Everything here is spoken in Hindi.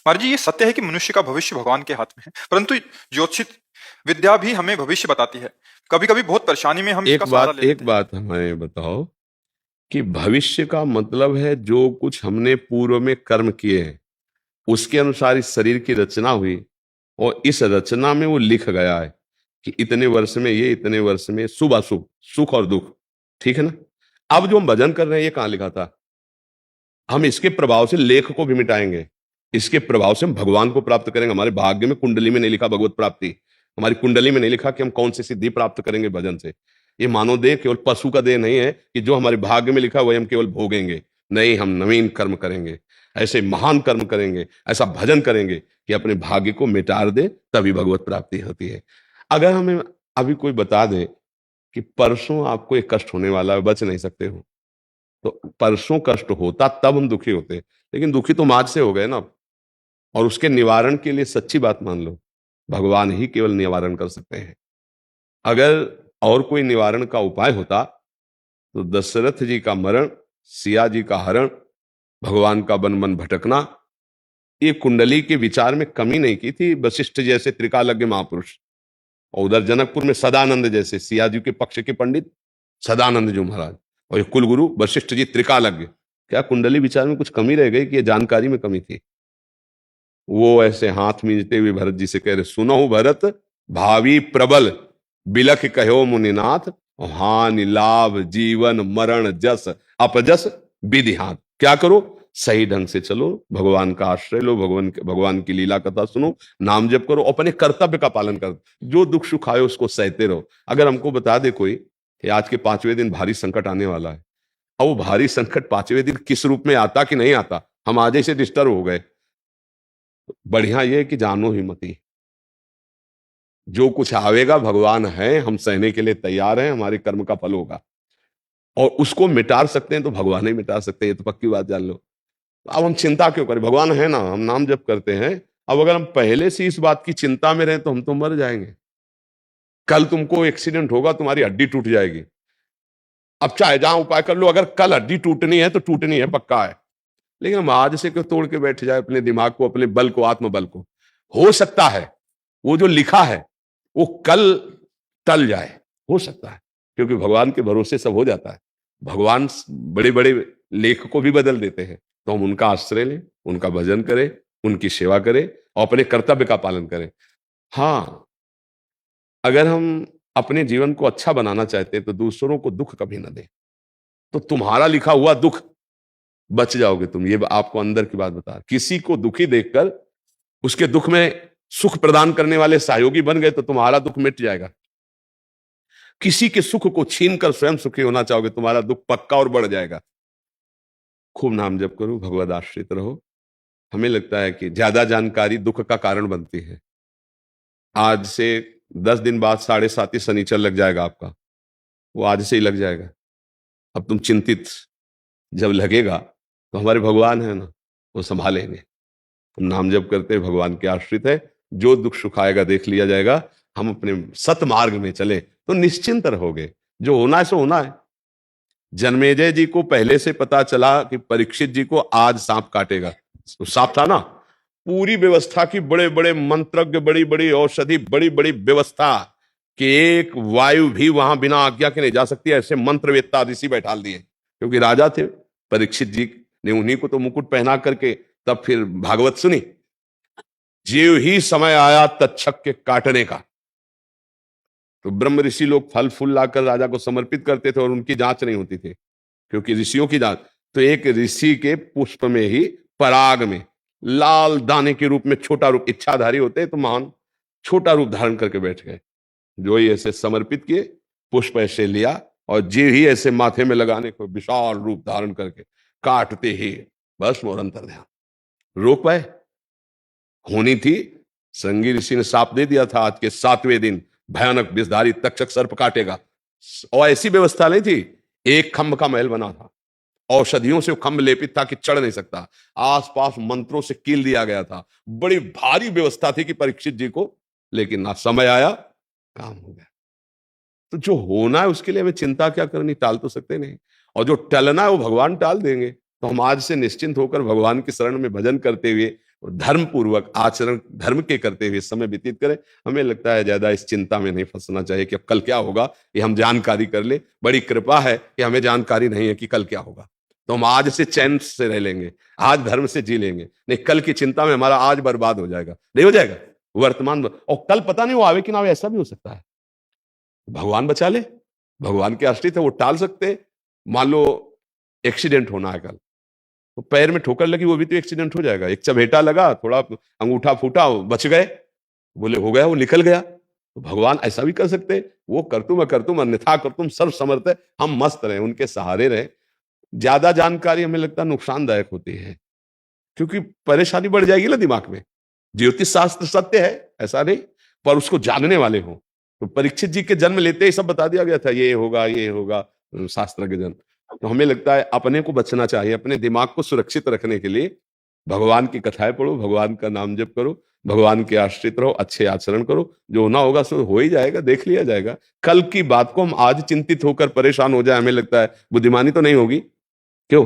महाराज जी, ये सत्य है कि मनुष्य का भविष्य भगवान के हाथ में है, परंतु ज्योतिषित विद्या भी हमें भविष्य बताती है। कभी कभी बहुत परेशानी में हम इसका सहारा ले एक लेते हैं। बात हमें बताओ कि भविष्य का मतलब है जो कुछ हमने पूर्व में कर्म किए हैं उसके अनुसार इस शरीर की रचना हुई, और इस रचना में वो लिख गया है कि इतने वर्ष में ये, इतने वर्ष में शुभ अशुभ, सुख और दुख। ठीक है ना? अब जो हम भजन कर रहे हैं ये कहाँ लिखा था? हम इसके प्रभाव से लेख को भी मिटाएंगे, इसके प्रभाव से हम भगवान को प्राप्त करेंगे। हमारे भाग्य में, कुंडली में नहीं लिखा भगवत प्राप्ति, हमारी कुंडली में नहीं लिखा कि हम कौन सी सिद्धि प्राप्त करेंगे भजन से। ये मानव देह केवल पशु का देह नहीं है कि जो हमारे भाग्य में लिखा वही हम केवल भोगेंगे। नहीं, हम नवीन कर्म करेंगे, ऐसे महान कर्म करेंगे, ऐसा भजन करेंगे कि अपने भाग्य को मिटार दे, तभी भगवत प्राप्ति होती है। अगर हमें अभी कोई बता दे कि परसों आपको एक कष्ट होने वाला है, बच नहीं सकते हो, तो परसों कष्ट होता तब हम दुखी होते, लेकिन दुखी तो आज से हो गए ना। और उसके निवारण के लिए सच्ची बात मान लो, भगवान ही केवल निवारण कर सकते हैं। अगर और कोई निवारण का उपाय होता तो दशरथ जी का मरण, सिया जी का हरण, भगवान का वन वन भटकना, ये कुंडली के विचार में कमी नहीं की थी वशिष्ठ जैसे त्रिकालज्ञ महापुरुष, और उधर जनकपुर में सदानंद जैसे सिया जी के पक्ष के पंडित सदानंद जी महाराज, और ये कुलगुरु वशिष्ठ जी त्रिकालज्ञ। क्या कुंडली विचार में कुछ कमी रह गई कि ये जानकारी में कमी थी? वो ऐसे हाथ मींचते हुए भरत जी से कह रहे, सुनो भरत, भावी प्रबल बिलख कहो मुनिनाथ, हानि लाभ जीवन मरण जस अपजस विधि हाथ। क्या करो? सही ढंग से चलो, भगवान का आश्रय लो, भगवान की लीला कथा सुनो, नाम जप करो, अपने कर्तव्य का पालन करो, जो दुख सुख आए उसको सहते रहो। अगर हमको बता दे कोई कि आज के 5वें दिन भारी संकट आने वाला है, और वो भारी संकट 5वें दिन किस रूप में आता कि नहीं आता, हम आज ही से डिस्टर्ब हो गए, बढ़िया ये है कि जानो ही मती, जो कुछ आवेगा भगवान है, हम सहने के लिए तैयार हैं, हमारे कर्म का फल होगा, और उसको मिटा सकते हैं तो भगवान ही मिटा सकते हैं, ये तो पक्की बात जान लो। अब हम चिंता क्यों करें? भगवान है ना, हम नाम जप करते हैं। अब अगर हम पहले से इस बात की चिंता में रहें तो हम तो मर जाएंगे। कल तुमको एक्सीडेंट होगा, तुम्हारी हड्डी टूट जाएगी, अब चाहे जहां उपाय कर लो, अगर कल हड्डी टूटनी है तो टूटनी है, पक्का है। लेकिन हम आज से क्यों तोड़ के बैठ जाए अपने दिमाग को, अपने बल को, आत्मबल को? हो सकता है वो जो लिखा है वो कल टल जाए, हो सकता है, क्योंकि भगवान के भरोसे सब हो जाता है। भगवान बड़े बड़े लेख को भी बदल देते हैं, तो हम उनका आश्रय लें, उनका भजन करें, उनकी सेवा करें और अपने कर्तव्य का पालन करें। हाँ, अगर हम अपने जीवन को अच्छा बनाना चाहते हैं तो दूसरों को दुख कभी ना दें, तो तुम्हारा लिखा हुआ दुख बच जाओगे तुम। ये आपको अंदर की बात बता, किसी को दुखी देखकर उसके दुख में सुख प्रदान करने वाले सहयोगी बन गए तो तुम्हारा दुख मिट जाएगा। किसी के सुख को छीनकर स्वयं सुखी होना चाहोगे, तुम्हारा दुख पक्का और बढ़ जाएगा। खूब नाम जप करो, भगवद आश्रित रहो। हमें लगता है कि ज्यादा जानकारी दुख का कारण बनती है। आज से 10 दिन बाद 7.5 शनिचर लग जाएगा आपका, वो आज से ही लग जाएगा। अब तुम चिंतित जब लगेगा तो हमारे भगवान है ना, वो संभालेंगे। हम नाम जप करते हैं, भगवान के आश्रित है, जो दुख सुख आएगा देख लिया जाएगा। हम अपने सतमार्ग में चले तो निश्चिंत रहोगे, जो होना है सो होना है। जन्मेजय जी को पहले से पता चला कि परीक्षित जी को आज सांप काटेगा, तो सांप था ना, पूरी व्यवस्था की, बड़े बड़े मंत्रज्ञ, बड़ी बड़ी औषधि, बड़ी बड़ी व्यवस्था कि एक वायु भी वहां बिना आज्ञा के नहीं जा सकती, ऐसे मंत्रवेत्ता ऋषि बैठा दिए, क्योंकि राजा थे। परीक्षित जी ने उन्हीं को तो मुकुट पहना करके तब फिर भागवत सुनी, ज्यों ही समय आया तक्षक के काटने का, तो ब्रह्म ऋषि लोग फल फूल लाकर राजा को समर्पित करते थे और उनकी जांच नहीं होती थी, क्योंकि ऋषियों की जांच, तो एक ऋषि के पुष्प में ही, पराग में लाल दाने के रूप में छोटा रूप, इच्छाधारी होते तो महान, छोटा रूप धारण करके बैठ गए। जो ही ऐसे समर्पित किए, पुष्प ऐसे लिया और जे ही ऐसे माथे में लगाने को विशाल रूप धारण करके काटते ही बस मोर अंतर ध्यान। रोक पाए? होनी थी। संगी ऋषि ने साप दे दिया था, आज के 7वें दिन भयानक विषधारी तक्षक सर्प काटेगा, और ऐसी व्यवस्था नहीं थी। एक खंभ का महल बना था, औषधियों से खंभ लेपित था कि चढ़ नहीं सकता, आसपास मंत्रों से कील दिया गया था, बड़ी भारी व्यवस्था थी कि परीक्षित जी को, लेकिन ना समय आया, काम हो गया। तो जो होना है उसके लिए हमें चिंता क्या करनी, टाल तो सकते नहीं, और जो टलना है वो भगवान टाल देंगे। तो हम आज से निश्चिंत होकर भगवान की शरण में भजन करते हुए धर्म पूर्वक आचरण धर्म के करते हुए समय व्यतीत करें। हमें लगता है ज्यादा इस चिंता में नहीं फंसना चाहिए कि अब कल क्या होगा, ये हम जानकारी कर ले। बड़ी कृपा है कि हमें जानकारी नहीं है कि कल क्या होगा, तो हम आज से चैन से रह लेंगे, आज धर्म से जी लेंगे। नहीं, कल की चिंता में हमारा आज बर्बाद हो जाएगा, नहीं हो जाएगा वर्तमान, और कल पता नहीं वो आवे कि ना आवे, ऐसा भी हो सकता है। भगवान बचा ले, भगवान के आश्रित है, वो टाल सकते हैं। मान लो एक्सीडेंट होना है कल, तो पैर में ठोकर लगी, वो भी तो एक्सीडेंट हो जाएगा। एक चबेटा लगा, थोड़ा अंगूठा फूटा, बच गए, बोले हो गया, वो निकल गया। तो भगवान ऐसा भी कर सकते हैं, वो करतुम अन्यथा करतुम सर्व समर्थ है। हम मस्त रहे, उनके सहारे रहे। ज्यादा जानकारी हमें लगता है नुकसानदायक होती है, क्योंकि परेशानी बढ़ जाएगी ना दिमाग में। ज्योतिष शास्त्र सत्य है, ऐसा नहीं, पर उसको जानने वाले हों। तो परीक्षित जी के जन्म लेते ही सब बता दिया गया था, ये होगा शास्त्र के जन्म। तो हमें लगता है अपने को बचना चाहिए, अपने दिमाग को सुरक्षित रखने के लिए भगवान की कथाएं पढ़ो, भगवान का नाम जप करो, भगवान के आश्रित रहो, अच्छे आचरण करो। जो होना होगा सो हो ही जाएगा, देख लिया जाएगा। कल की बात को हम आज चिंतित होकर परेशान हो जाए, हमें लगता है बुद्धिमानी तो नहीं होगी। क्यों?